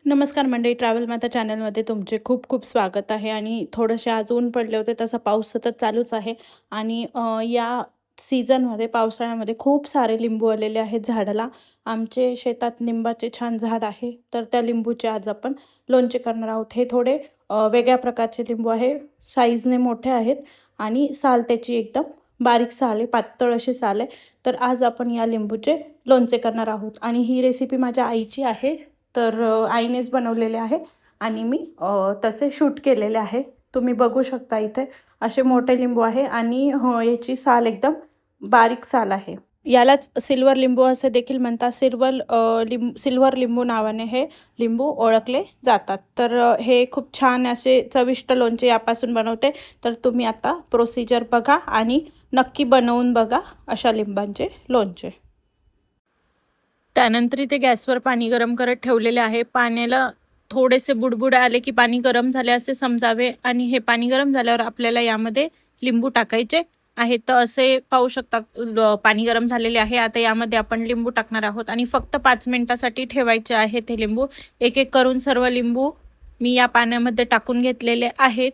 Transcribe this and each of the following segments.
नमस्कार मंडळी, ट्रॅव्हल माता चॅनलमध्ये तुमचे खूप खूप स्वागत आहे. आणि थोडेसे आज ऊन पडले होते, तसा पाऊस सतत चालूच आहे. आणि या सीझनमध्ये पावसाळ्यामध्ये खूप सारे लिंबू आलेले आहेत झाडाला. आमचे शेतात लिंबाचे छान झाड आहे, तर त्या लिंबूचे आज आपण लोणचे करणार आहोत. हे थोडे वेगळ्या प्रकारचे लिंबू आहे, साईजने मोठे आहेत आणि साल त्याची एकदम बारीक साल आहे, पातळ अशी साल आहे. तर आज आपण या लिंबूचे लोणचे करणार आहोत आणि ही रेसिपी माझ्या आईची आहे. तर आईनेच बनवलेले आहे आणि मी तसे शूट केलेले आहे. तुम्ही बघू शकता इथे असे मोठे लिंबू आहे आणि याची साल एकदम बारीक साल आहे. यालाच सिल्वर लिंबू असे देखील म्हणतात. सिल्वर लिंबू नावाने हे लिंबू ओळखले जातात. तर हे खूप छान असे चविष्ट लोणचे यापासून बनवते. तर तुम्ही आता प्रोसिजर बघा आणि नक्की बनवून बघा अशा लिंबांचे लोणचे. त्यानंतर इथे गॅसवर पाणी गरम करत ठेवलेले आहे. पाण्याला थोडेसे बुडबुड आले की पाणी गरम झाले असे समजावे. आणि हे पाणी गरम झाल्यावर आपल्याला यामध्ये लिंबू टाकायचे आहे. तर असे पाहू शकता पाणी गरम झालेले आहे. आता यामध्ये आपण लिंबू टाकणार आहोत आणि फक्त 5 मिनिटासाठी ठेवायचे आहे ते लिंबू. एक एक करून सर्व लिंबू मी या पाण्यामध्ये टाकून घेतलेले आहेत.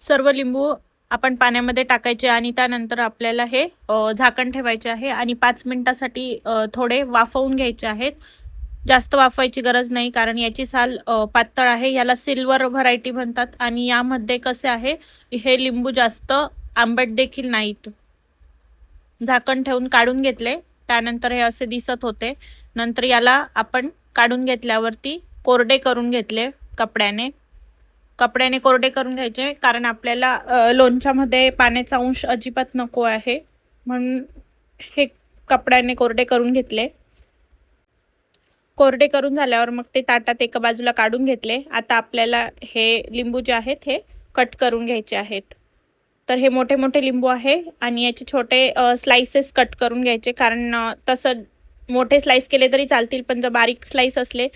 सर्व लिंबू आपण पाण्यामध्ये टाकायचे आणि त्यानंतर आपल्याला हे झाकण ठेवायचे आहे आणि 5 मिनिटासाठी थोडे वाफवून घ्यायचे आहेत. जास्त वाफवायची गरज नाही, कारण याची साल पातळ आहे. याला सिल्वर व्हरायटी म्हणतात आणि यामध्ये कसे आहे, हे लिंबू जास्त आंबट देखील नाहीत. झाकण ठेवून काढून घेतले. त्यानंतर हे असे दिसत होते. नंतर याला आपण काढून घेतल्यावरती कोरडे करून घेतले कपड्याने कोरडे करून घ्यायचे, कारण आपल्याला लोणच्यामध्ये पाण्याचा अंश अजिबात नको आहे, म्हणून हे कपड्याने कोरडे करून घेतले. कोरडे करून झाल्यावर मग ते ताटात एका बाजूला काढून घेतले. आता आपल्याला हे लिंबू जे आहेत हे कट करून घ्यायचे आहेत. तर हे मोठे मोठे लिंबू आहे आणि याचे छोटे स्लाइसेस कट करून घ्यायचे, कारण तसं मोठे स्लाइस केले तरी चालतील, पण जर बारीक स्लाइस असले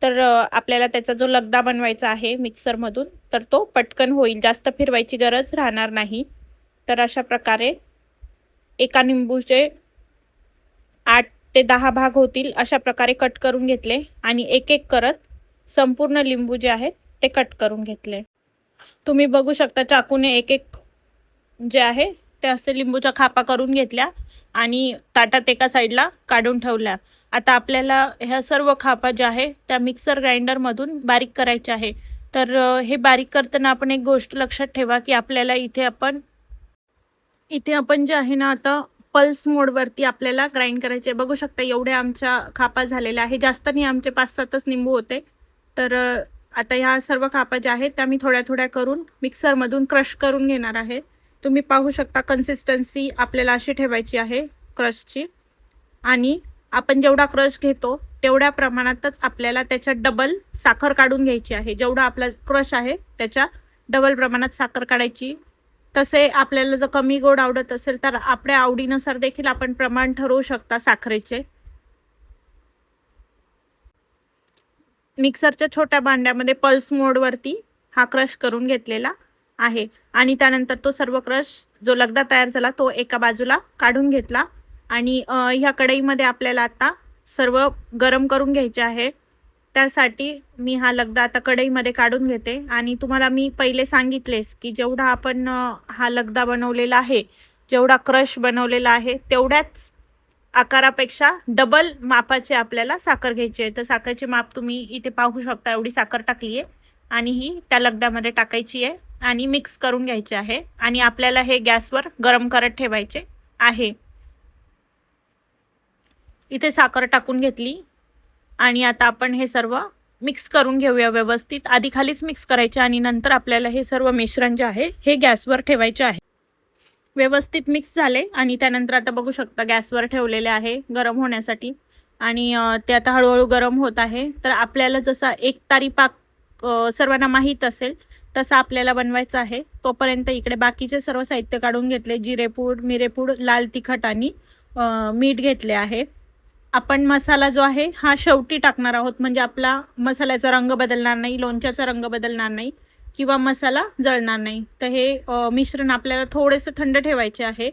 तर आपल्याला त्याचा जो लगदा बनवायचा आहे मिक्सरमधून, तर तो पटकन होईल, जास्त फिरवायची गरज राहणार नाही. तर अशा प्रकारे एका लिंबूचे 8 ते 10 भाग होतील अशा प्रकारे कट करून घेतले आणि एक एक करत संपूर्ण लिंबू जे आहेत ते कट करून घेतले. तुम्ही बघू शकता चाकूने एक एक जे आहे ते असे लिंबूच्या खापा करून घेतल्या आणि ताटात एका साईडला काढून ठेवल्या. आता आपल्याला ह्या सर्व खापा ज्या आहे त्या मिक्सर ग्राइंडरमधून बारीक करायच्या आहे. तर हे बारीक करताना आपण एक गोष्ट लक्षात ठेवा की आपल्याला इथे आपण जे आहे ना, आता पल्स मोडवरती आपल्याला ग्राइंड करायचे. बघू शकता एवढे आमच्या खापा झालेल्या आहे, जास्त नाही, आमचे 5-7च लिंबू होते. तर आता ह्या सर्व खापा ज्या आहेत त्या मी थोड्या थोड्या करून मिक्सरमधून क्रश करून घेणार आहे. तुम्ही पाहू शकता कन्सिस्टन्सी आपल्याला अशी ठेवायची आहे क्रशची, आणि आपण जेवढा क्रश घेतो तेवढ्या प्रमाणातच आपल्याला त्याच्या डबल साखर काढून घ्यायची आहे. जेवढा आपला क्रश आहे त्याच्या डबल प्रमाणात साखर काढायची. तसे आपल्याला जर कमी गोड आवडत असेल तर आपल्या आवडीनुसार देखील आपण प्रमाण ठरवू शकता साखरेचे. मिक्सरच्या छोट्या भांड्यामध्ये पल्स मोडवरती हा क्रश करून घेतलेला आहे आणि त्यानंतर तो सर्व क्रश जो लगदा तयार झाला तो एका बाजूला काढून घेतला. आणि ह्या कढईमध्ये आपल्याला आता सर्व गरम करून घ्यायचे आहे. त्यासाठी मी हा लगदा आता कढईमध्ये काढून घेते. आणि तुम्हाला मी पहिले सांगितलेस की जेवढा आपण हा लगदा बनवलेला आहे, जेवढा क्रश बनवलेला आहे, तेवढ्याच आकारापेक्षा डबल मापाचे आपल्याला साखर घ्यायची आहे. तर साखरेचे माप तुम्ही इथे पाहू शकता. एवढी साखर टाकली आहे आणि ही त्या लगद्यामध्ये टाकायची आहे आणि मिक्स करून घ्यायचे आहे. आणि आपल्याला हे गॅसवर गरम करत ठेवायचे आहे. इथे साखर टाकून घेतली आणि आता आपण हे सर्व मिक्स करून घेऊया व्यवस्थित. आधी खालीच मिक्स करायचे आणि नंतर आपल्याला हे सर्व मिश्रण जे आहे हे गॅसवर ठेवायचे आहे. व्यवस्थित मिक्स झाले आणि त्यानंतर आता बघू शकता गॅसवर ठेवलेले आहे गरम होण्यासाठी आणि ते आता हळूहळू गरम होत आहे. तर आपल्याला जसा एक तारी पाक सर्वांना माहीत असेल तसा आपल्याला बनवायचा आहे. तोपर्यंत इकडे बाकीचे सर्व साहित्य काढून घेतले. जिरेपूड, मिरेपूड, लाल तिखट आणि मीठ घेतले आहे. आपण मसाला जो आहे हा शेवटी टाकणार आहोत, म्हणजे आपला मसाल्याचा रंग बदलणार नाही, लोणच्याचा रंग बदलणार नाही किंवा मसाला जळणार नाही. तर हे मिश्रण आपल्याला थोडेसे थंड ठेवायचे आहे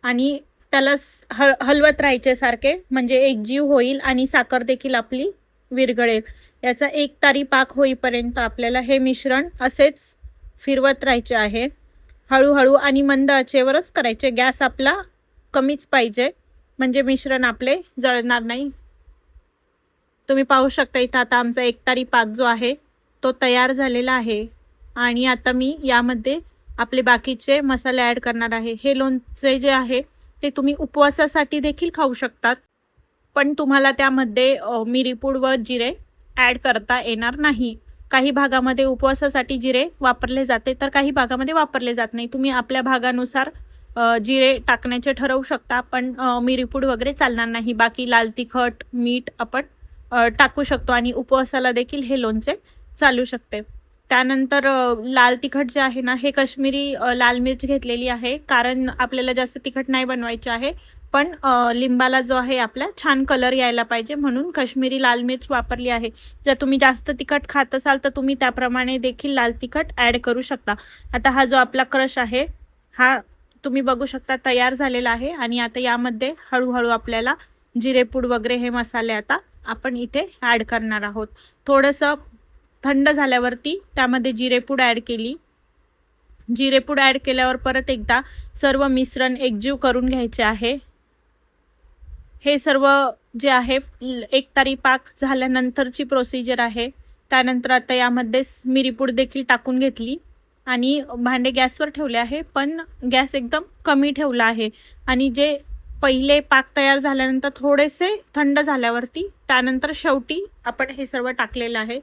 आणि त्याला हलवत राहायचे सारखे, म्हणजे एकजीव होईल आणि साखर देखील आपली विरघळेल. याचा एक तारी पाक होईपर्यंत आपल्याला हे मिश्रण असेच फिरवत राहायचे आहे. हळूहळू आणि मंद आचेवरच करायचे. गॅस आपला कमीच पाहिजे, म्हणजे मिश्रण आपले जळणार नाही. तुम्ही पाहू शकता इथं आता आमचा एक तारी पाक जो आहे तो तयार झालेला आहे. आणि आता मी यामध्ये आपले बाकीचे मसाले ॲड करणार आहे. हे लोणचे जे आहे ते तुम्ही उपवासासाठी देखील खाऊ शकतात, पण तुम्हाला त्यामध्ये मिरीपूड व जिरे ॲड करता येणार नाही. काही भागामध्ये उपवासासाठी जिरे वापरले जाते, तर काही भागामध्ये वापरले जात नाही. तुम्ही आपल्या भागानुसार जिरे टाकण्याचे ठरवू शकता, पण मिरीपूड वगैरे चालणार नाही. बाकी लाल तिखट, मीठ आपण टाकू शकतो आणि उपवासाला देखील हे लोणचे चालू शकते. त्यानंतर लाल तिखट जे आहे ना, हे काश्मीरी लाल मिर्च घेतलेली आहे, कारण आपल्याला जास्त तिखट नाही बनवायचे आहे, पण लिंबाला जो आहे आपल्या छान कलर यायला पाहिजे, म्हणून काश्मीरी लाल मिर्च वापरली आहे. जर तुम्ही जास्त तिखट खात असाल तर तुम्ही त्याप्रमाणे देखील लाल तिखट ॲड करू शकता. आता हा जो आपला क्रश आहे हा तुम्ही बघू शकता तयार झालेला आहे. आणि आता यामध्ये हळूहळू आपल्याला जिरेपूड वगैरे हे मसाले आता आपण इथे ॲड करणार आहोत. थोडंसं थंड झाल्यावरती त्यामध्ये जिरेपूड ॲड केली. जिरेपूड ॲड केल्यावर परत एकदा सर्व मिश्रण एकजीव करून घ्यायचे आहे. हे सर्व जे आहे एक तारी पाक झाल्यानंतरची प्रोसिजर आहे. त्यानंतर आता यामध्ये मिरीपूड देखील टाकून घेतली आणि भांडे गॅसवर ठेवले आहे, पण गॅस एकदम कमी ठेवला आहे. आणि जे पहिले पाक तयार झाल्यानंतर थोडेसे थंड झाल्यावरती त्यानंतर शेवटी आपण हे सर्व टाकलेलं आहे.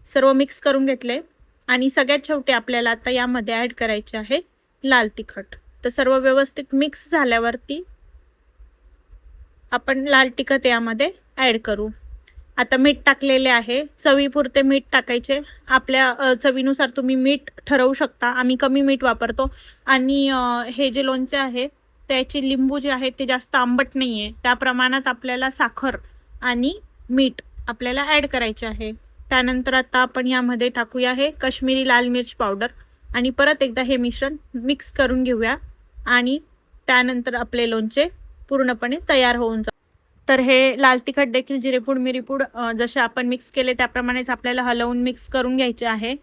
सर्व मिक्स करून घेतले आणि सगळ्यात शेवटी आपल्याला आता यामध्ये ॲड करायचे आहे लाल तिखट. तर सर्व व्यवस्थित मिक्स झाल्यावरती आपण लाल तिखट यामध्ये ॲड करू. आता मीठ टाकलेले आहे, चवीपुरते मीठ टाकायचे. आपल्या चवीनुसार तुम्ही मीठ ठरवू शकता. आम्ही कमी मीठ वापरतो. आणि हे जे लोणचे आहे त्याचे लिंबू जे आहे ते जास्त आंबट नाही आहे, त्या प्रमाणात आपल्याला साखर आणि मीठ आपल्याला ॲड करायचे आहे. त्यानंतर आता आपण यामध्ये टाकूया हे काश्मीरी लाल मिर्च पावडर आणि परत एकदा हे मिश्रण मिक्स करून घेऊया. आणि त्यानंतर आपले लोणचे पूर्णपणे तयार होऊन जातात. तर हे लाल तिखट देखील जिरेपूड मिरीपूड जसे आपण मिक्स केले त्याप्रमाणेच आपल्याला हलवून मिक्स करून घ्यायचे आहे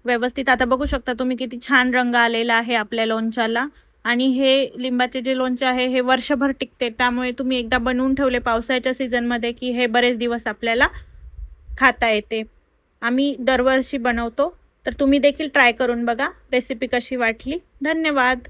व्यवस्थित. आता बघू शकता तुम्ही किती छान रंग आलेला आहे आपल्या लोणच्याला. आणि हे लिंबाचे जे लोणचे आहे हे वर्षभर टिकते, त्यामुळे तुम्ही एकदा बनवून ठेवले पावसाळ्याच्या सीझनमध्ये की हे बरेच दिवस आपल्याला खाता येते. आम्ही दरवर्षी बनवतो, तर तुम्ही देखील ट्राय करून बघा रेसिपी कशी वाटली. धन्यवाद.